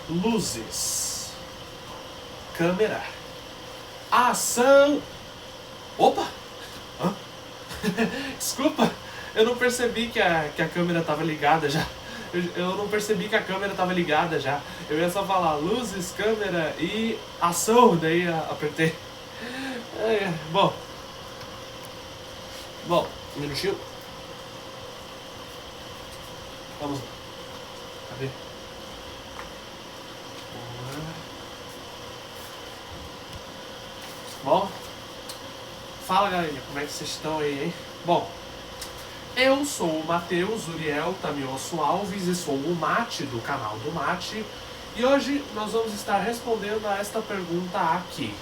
Luzes. Câmera. Ação. Opa! Hã? Desculpa, eu não percebi que a câmera estava ligada já. Eu não percebi que a câmera estava ligada já. Eu ia só falar luzes, câmera e ação, daí apertei. Bom, um minutinho. Vamos lá. Cadê? Bom, fala galerinha, como é que vocês estão aí, hein? Bom, eu sou o Matheus Uriel Tamioso Alves e sou o Mate do canal do Mate. E hoje nós vamos estar respondendo a esta pergunta aqui.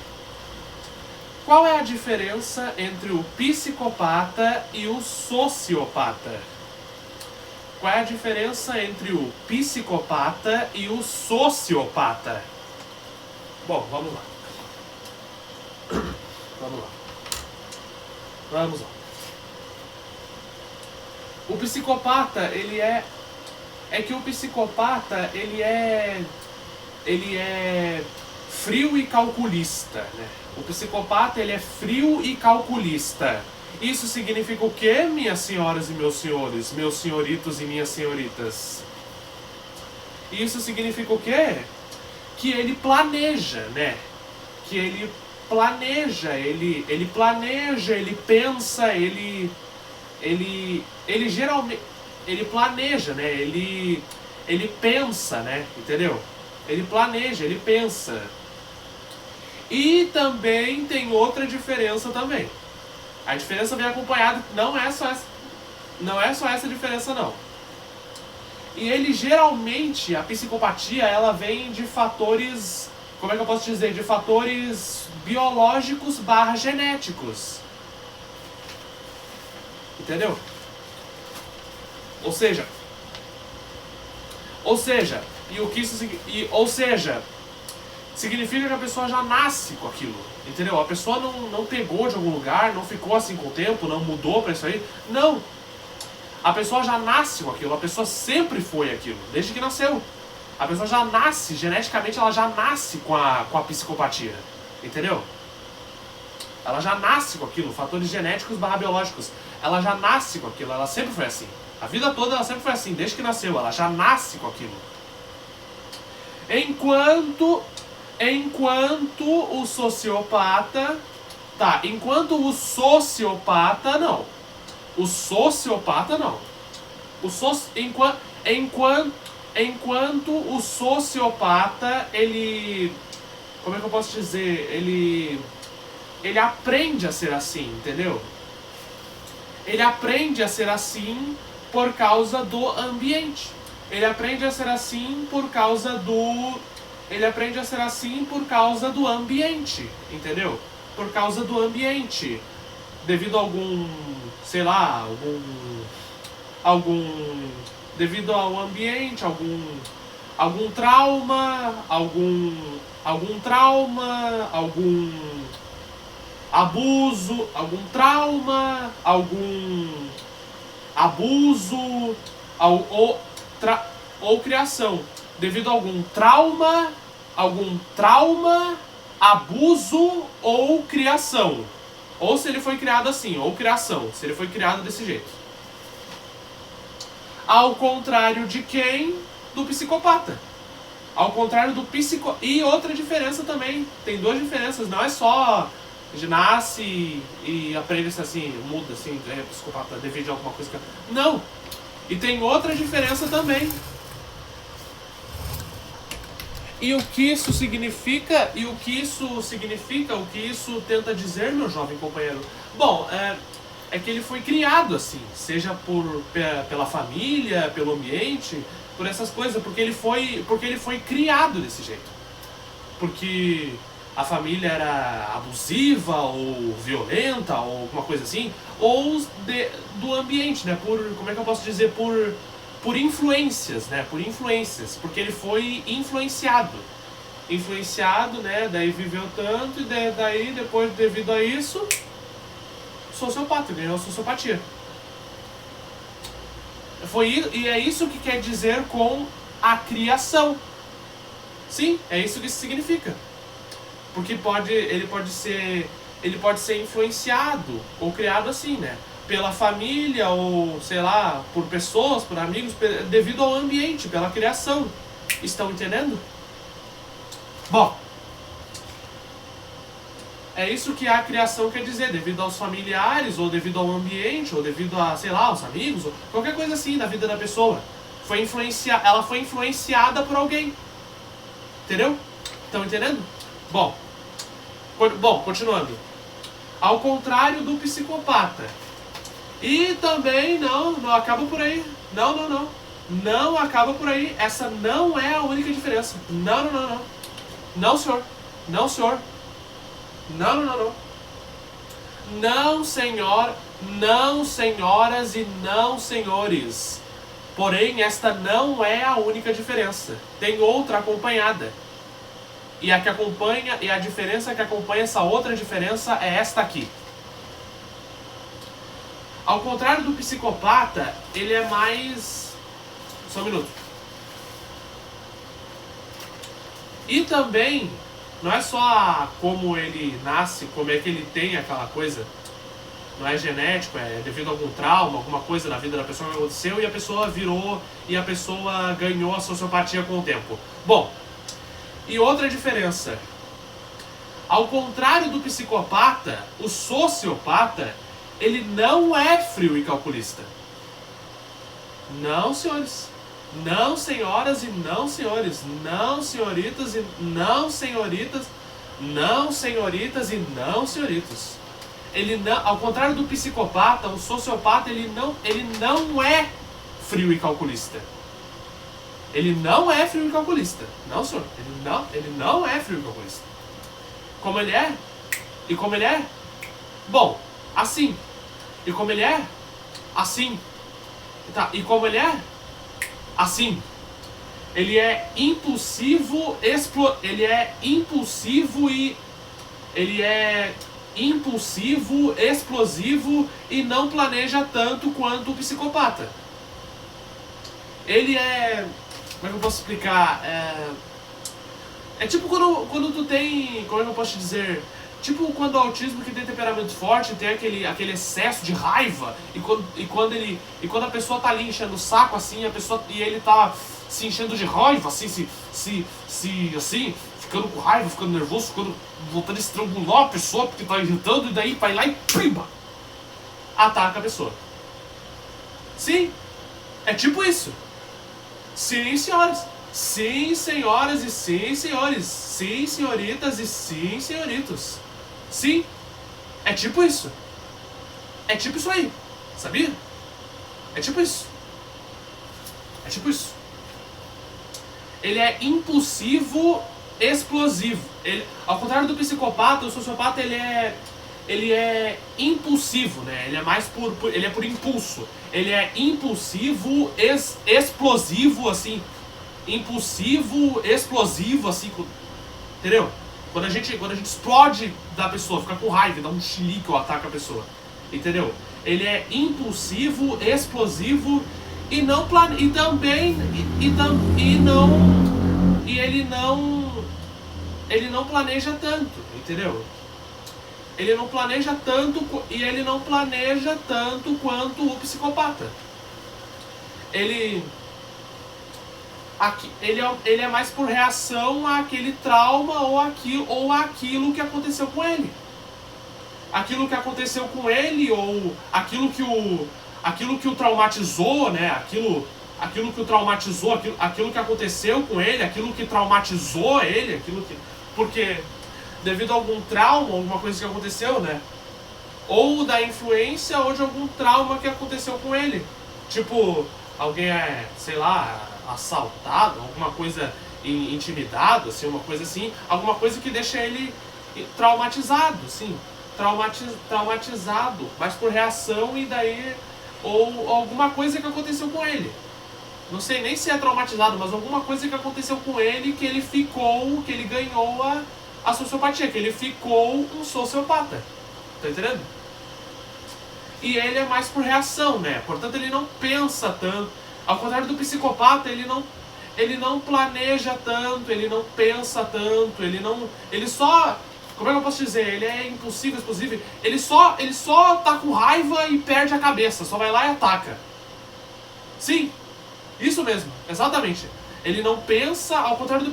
Qual é a diferença entre o psicopata e o sociopata? Qual é a diferença entre o psicopata e o sociopata? Bom, vamos lá. Vamos lá. O psicopata, ele é que o psicopata, ele é frio e calculista, né? O psicopata, ele é frio e calculista. Isso significa o quê, minhas senhoras e meus senhores, meus senhoritos e minhas senhoritas? Isso significa o quê? Que ele planeja, né? Que ele planeja, ele planeja, ele pensa, ele geralmente, ele planeja, né? Ele pensa, né? Entendeu? Ele planeja, ele pensa. E também tem outra diferença também. A diferença vem acompanhada, não é só essa diferença não. E ele geralmente, a psicopatia, ela vem de fatores, como é que eu posso dizer? De fatores biológicos / genéticos. Entendeu? Ou seja, significa que a pessoa já nasce com aquilo, entendeu? A pessoa não pegou de algum lugar, não ficou assim com o tempo, não mudou pra isso aí. Não! A pessoa já nasce com aquilo, a pessoa sempre foi aquilo, desde que nasceu. A pessoa já nasce, geneticamente ela já nasce com a psicopatia, entendeu? Ela já nasce com aquilo, fatores genéticos / biológicos. Ela já nasce com aquilo, ela sempre foi assim. A vida toda ela sempre foi assim, desde que nasceu, ela já nasce com aquilo. Enquanto o sociopata... Tá, enquanto o sociopata não. O sociopata não. Enquanto o sociopata, ele... Como é que eu posso dizer? Ele aprende a ser assim, entendeu? Ele aprende a ser assim por causa do ambiente. Ele aprende a ser assim por causa do... Ele aprende a ser assim por causa do ambiente, entendeu? Por causa do ambiente. Devido a algum... sei lá, devido ao ambiente, algum trauma, algum abuso, ou criação. Devido a algum trauma, abuso ou criação. Ou se ele foi criado assim, ou criação, se ele foi criado desse jeito. Ao contrário de quem? Do psicopata. Ao contrário do psicopata. E outra diferença também, tem duas diferenças, não é só nasce e aprende assim, muda assim, é psicopata devido a alguma coisa que... Não! E tem outra diferença também. E o que isso significa, o que isso tenta dizer, meu jovem companheiro? Bom, é que ele foi criado assim, seja pela família, pelo ambiente, por essas coisas, porque ele foi criado desse jeito. Porque a família era abusiva ou violenta ou alguma coisa assim, ou do ambiente, né? Como é que eu posso dizer? Por influências, né? Por influências, porque ele foi influenciado, né? Daí viveu tanto e daí depois, devido a isso, sociopata, ganhou sociopatia. E é isso que quer dizer com a criação. Sim, é isso que isso significa. Porque ele pode ser influenciado ou criado assim, né? Pela família ou, sei lá, por pessoas, por amigos, devido ao ambiente, pela criação. Estão entendendo? Bom, é isso que a criação quer dizer, devido aos familiares, ou devido ao ambiente, ou devido a, sei lá, aos amigos, ou qualquer coisa assim da vida da pessoa. Ela foi influenciada por alguém. Entendeu? Estão entendendo? Bom, continuando. Ao contrário do psicopata. E também não acaba por aí. Não. Não acaba por aí. Essa não é a única diferença. Não. Não, senhor. Não, senhor. Não. Não, senhor. Não, senhoras e não, senhores. Porém, esta não é a única diferença. Tem outra acompanhada. E a diferença que acompanha essa outra diferença é esta aqui. Ao contrário do psicopata, ele é mais... Só um minuto. E também, não é só como ele nasce, como é que ele tem aquela coisa. Não é genético, é devido a algum trauma, alguma coisa na vida da pessoa que aconteceu e a pessoa virou e a pessoa ganhou a sociopatia com o tempo. Bom, e outra diferença. Ao contrário do psicopata, o sociopata, ele não é frio e calculista. Não, senhores. Não, senhoras e não, senhores. Não, senhoritas e não, senhoritas. Não, senhoritas e não, senhoritos. Ele não, ao contrário do psicopata, o sociopata, ele não é frio e calculista. Ele não é frio e calculista. Não, senhor. Ele não é frio e calculista. Como ele é? E como ele é? Bom, assim. E como ele é? Assim. Tá, e como ele é? Assim. Ele é impulsivo, ele é impulsivo, explosivo e não planeja tanto quanto o psicopata. Ele é... Como é que eu posso explicar? É tipo quando tu tem... Como é que eu posso te dizer? Tipo quando o autismo que tem temperamento forte tem aquele excesso de raiva e quando a pessoa tá ali enchendo o saco assim, e ele tá se enchendo de raiva, assim, assim, ficando com raiva, ficando nervoso, voltando a estrangular a pessoa porque tá irritando, e daí vai lá e pimba! Ataca a pessoa. Sim, é tipo isso. Sim, senhoras. Sim, senhoras e sim, senhores. Sim, senhoritas e sim, senhoritos. Sim, é tipo isso. É tipo isso aí, sabia? É tipo isso. É tipo isso. Ele é impulsivo, explosivo. Ao contrário do psicopata, o sociopata ele é impulsivo, né? Ele é mais ele é por impulso. Ele é impulsivo, explosivo, assim. Impulsivo, explosivo, assim. Entendeu? Quando a gente explode da pessoa, fica com raiva, dá um chilique ou ataca a pessoa. Entendeu? Ele é impulsivo, explosivo e não e também ele não planeja tanto, entendeu? Ele não planeja tanto e ele não planeja tanto quanto o psicopata. Ele é mais por reação àquele trauma ou aquilo que aconteceu com ele. Aquilo que aconteceu com ele ou aquilo que o traumatizou, né? Aquilo que o traumatizou, aquilo que aconteceu com ele, aquilo que traumatizou ele, porque devido a algum trauma, alguma coisa que aconteceu, né? Ou da influência ou de algum trauma que aconteceu com ele. Tipo, alguém sei lá, assaltado, alguma coisa intimidado, assim, uma coisa assim, alguma coisa que deixa ele traumatizado, sim, traumatizado, mas por reação e daí, ou alguma coisa que aconteceu com ele. Não sei nem se é traumatizado, mas alguma coisa que aconteceu com ele que ele ganhou a sociopatia, que ele ficou um sociopata. Tá entendendo? E ele é mais por reação, né? Portanto, ele não pensa tanto. Ao contrário do psicopata, ele ele não planeja tanto, ele não pensa tanto, ele só, como é que eu posso dizer, ele é impulsivo, explosivo, ele só tá com raiva e perde a cabeça, só vai lá e ataca. Sim, isso mesmo, exatamente. Ele não pensa, ao contrário do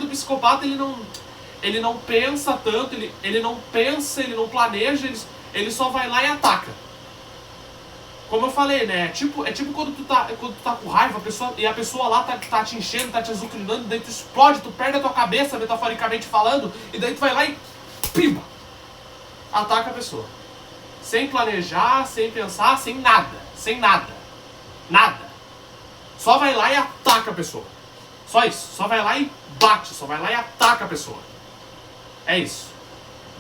psicopata, ele não pensa tanto, ele não pensa, ele não planeja, ele só vai lá e ataca. Como eu falei, né? É tipo quando tu tá com raiva, a pessoa lá tá te enchendo, tá te azucrinando, daí tu explode, tu perde a tua cabeça, metaforicamente falando, e daí tu vai lá e pimba! Ataca a pessoa. Sem planejar, sem pensar, sem nada. Sem nada. Nada. Só vai lá e ataca a pessoa. Só isso. Só vai lá e bate. Só vai lá e ataca a pessoa. É isso.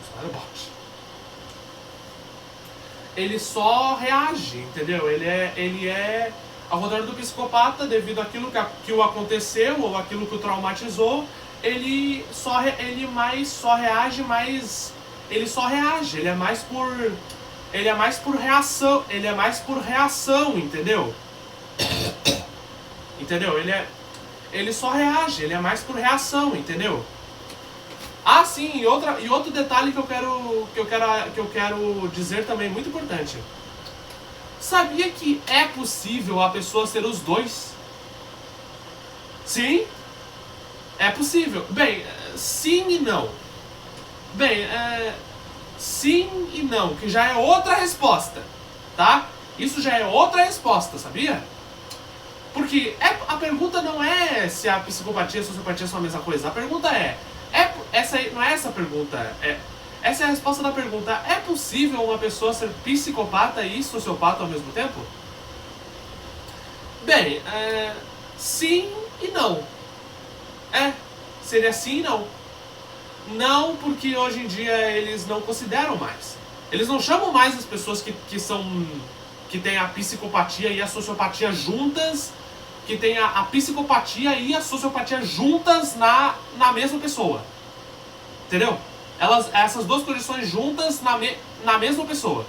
Só vai lá e bate. Ele só reage, entendeu? Ele é ao contrário do psicopata, devido àquilo que o aconteceu ou aquilo que o traumatizou, ele só reage, ele é mais por reação, entendeu? Entendeu? Ele só reage, ele é mais por reação, entendeu? Ah, sim, e outro detalhe que eu quero dizer também, muito importante. Sabia que é possível a pessoa ser os dois? Sim, é possível. Bem, sim e não. Bem, sim e não, que já é outra resposta, tá? Isso já é outra resposta, sabia? Porque a pergunta não é se a psicopatia e a sociopatia são a mesma coisa. A pergunta não é essa a pergunta. Essa é a resposta da pergunta. É possível uma pessoa ser psicopata e sociopata ao mesmo tempo? Bem, sim e não. Seria sim e não. Não, porque hoje em dia eles não consideram mais. Eles não chamam mais as pessoas que têm a psicopatia e a sociopatia juntas, que tem a psicopatia e a sociopatia juntas na mesma pessoa. Entendeu? Essas duas condições juntas na mesma pessoa.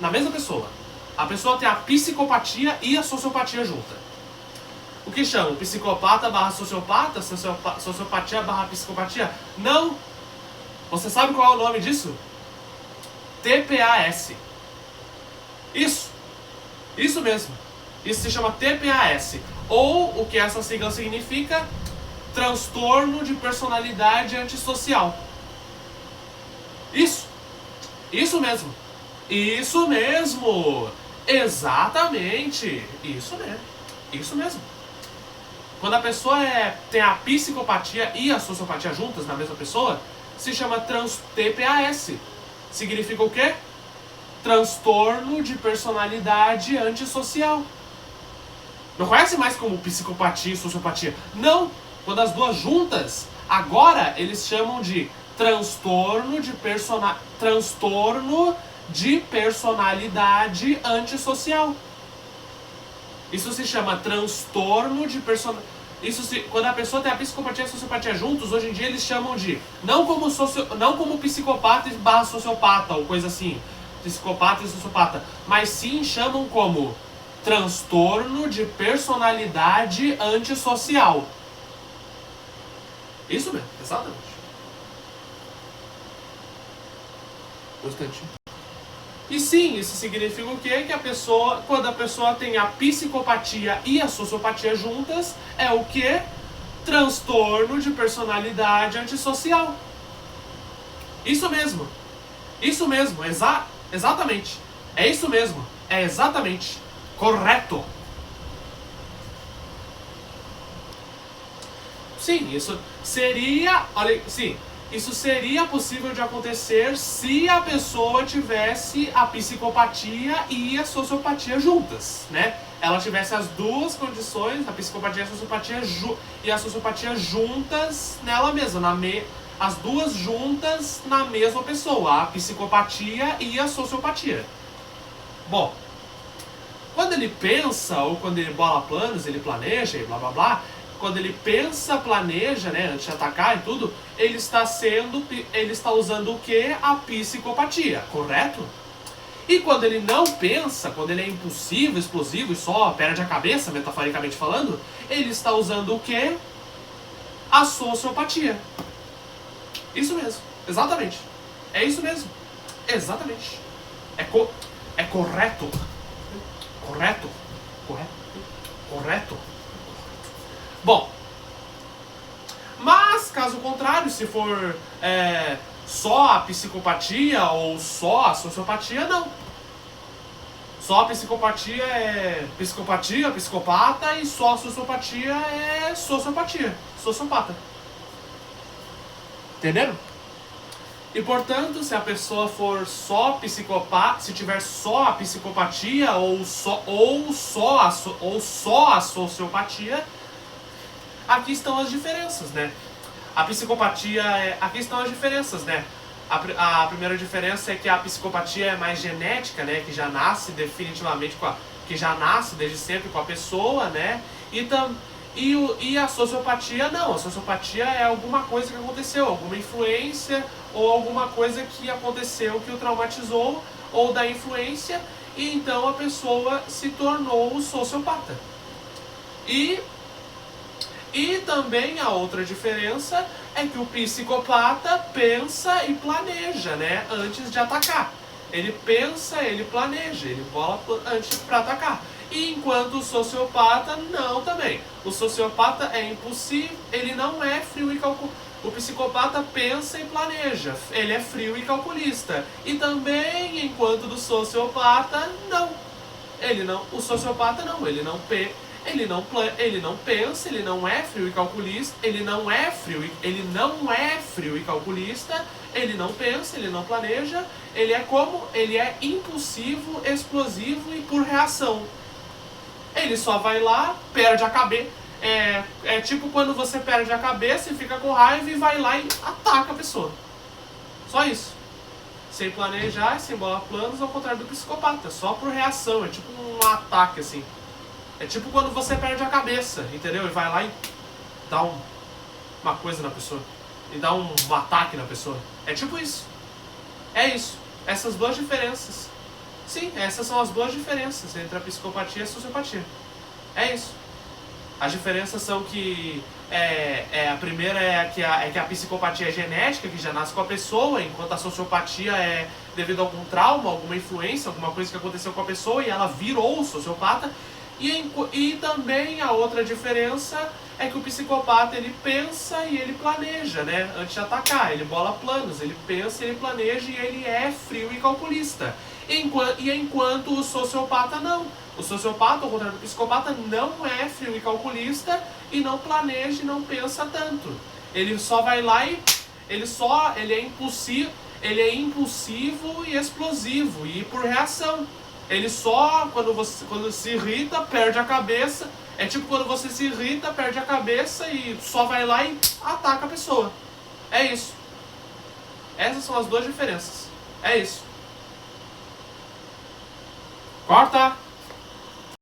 Na mesma pessoa. A pessoa tem a psicopatia e a sociopatia junta. O que chamam? Psicopata barra sociopata? Sociopatia barra psicopatia? Não! Você sabe qual é o nome disso? TPAS. Isso mesmo. Isso se chama TPAS. Ou, o que essa sigla significa, transtorno de personalidade antissocial. Isso mesmo. Isso mesmo. Exatamente. Isso mesmo. Quando a pessoa tem a psicopatia e a sociopatia juntas na mesma pessoa, se chama TPAS. Significa o quê? Transtorno de personalidade antissocial. Não conhece mais como psicopatia e sociopatia? Não! Quando as duas juntas, agora eles chamam de transtorno de personalidade antissocial. Isso se chama transtorno de personalidade. Quando a pessoa tem a psicopatia e a sociopatia juntos, hoje em dia eles chamam de, não como psicopata barra sociopata ou coisa assim, psicopata e sociopata, mas sim chamam como transtorno de personalidade antissocial. Isso mesmo, exatamente. Bastante. E sim, isso significa o quê? Que quando a pessoa tem a psicopatia e a sociopatia juntas, é o quê? Transtorno de personalidade antissocial. Isso mesmo. Exatamente. É isso mesmo. É exatamente. Correto. Sim, isso seria... Olha, sim. Isso seria possível de acontecer se a pessoa tivesse a psicopatia e a sociopatia juntas, né? Ela tivesse as duas condições, a psicopatia e a sociopatia juntas nela mesma, as duas juntas na mesma pessoa, a psicopatia e a sociopatia. Bom, quando ele pensa ou quando ele bola planos, ele planeja e blá blá blá, quando ele pensa, planeja, né, antes de atacar e tudo, ele está usando o que? A psicopatia, correto? E quando ele não pensa, quando ele é impulsivo, explosivo e só perde a cabeça, metaforicamente falando, ele está usando o quê? A sociopatia. Isso mesmo, exatamente. É isso mesmo, exatamente. É correto. Correto. Correto. Bom, mas caso contrário, se for só a psicopatia ou só a sociopatia, não. Só a psicopatia é psicopatia, psicopata, e só a sociopatia é sociopatia, sociopata. Entenderam? E portanto, se a pessoa for só psicopata, se tiver só a psicopatia ou só a sociopatia, aqui estão as diferenças, né? A psicopatia aqui estão as diferenças, né? A primeira diferença é que a psicopatia é mais genética, né? Que já nasce definitivamente que já nasce desde sempre com a pessoa, né? E a sociopatia não. A sociopatia é alguma coisa que aconteceu, alguma influência ou alguma coisa que aconteceu que o traumatizou ou da influência, e então a pessoa se tornou sociopata. E também a outra diferença é que o psicopata pensa e planeja, né, antes de atacar. Ele pensa, ele planeja, ele bola antes para atacar. E enquanto o sociopata não também. O sociopata é impulsivo, ele não é frio e calculista. O psicopata pensa e planeja, ele é frio e calculista. E também, enquanto do sociopata, não. O sociopata não, ele não pensa, ele não é frio e calculista, ele não é frio e calculista, ele não pensa, ele não planeja, ele é impulsivo, explosivo e por reação. Ele só vai lá, perde a cabeça. É tipo quando você perde a cabeça e fica com raiva e vai lá e ataca a pessoa. Só isso. Sem planejar, sem bolar planos, ao contrário do psicopata. Só por reação, é tipo um ataque assim. É tipo quando você perde a cabeça, entendeu? E vai lá e dá uma coisa na pessoa. E dá um ataque na pessoa. É tipo isso. É isso. Essas duas diferenças. Sim, essas são as duas diferenças entre a psicopatia e a sociopatia. É isso. As diferenças são que a primeira é que a psicopatia é genética, que já nasce com a pessoa, enquanto a sociopatia é devido a algum trauma, alguma influência, alguma coisa que aconteceu com a pessoa e ela virou sociopata. E também a outra diferença é que o psicopata ele pensa e ele planeja, né? Antes de atacar, ele bola planos, ele pensa, ele planeja e ele é frio e calculista. Enquanto o sociopata não. O sociopata, ao contrário do psicopata, não é frio e calculista e não planeja e não pensa tanto. Ele só vai lá e ele é impulsivo e explosivo e por reação. Ele só, quando se irrita, perde a cabeça. É tipo quando você se irrita, perde a cabeça e só vai lá e ataca a pessoa. É isso. Essas são as duas diferenças. É isso. Corta!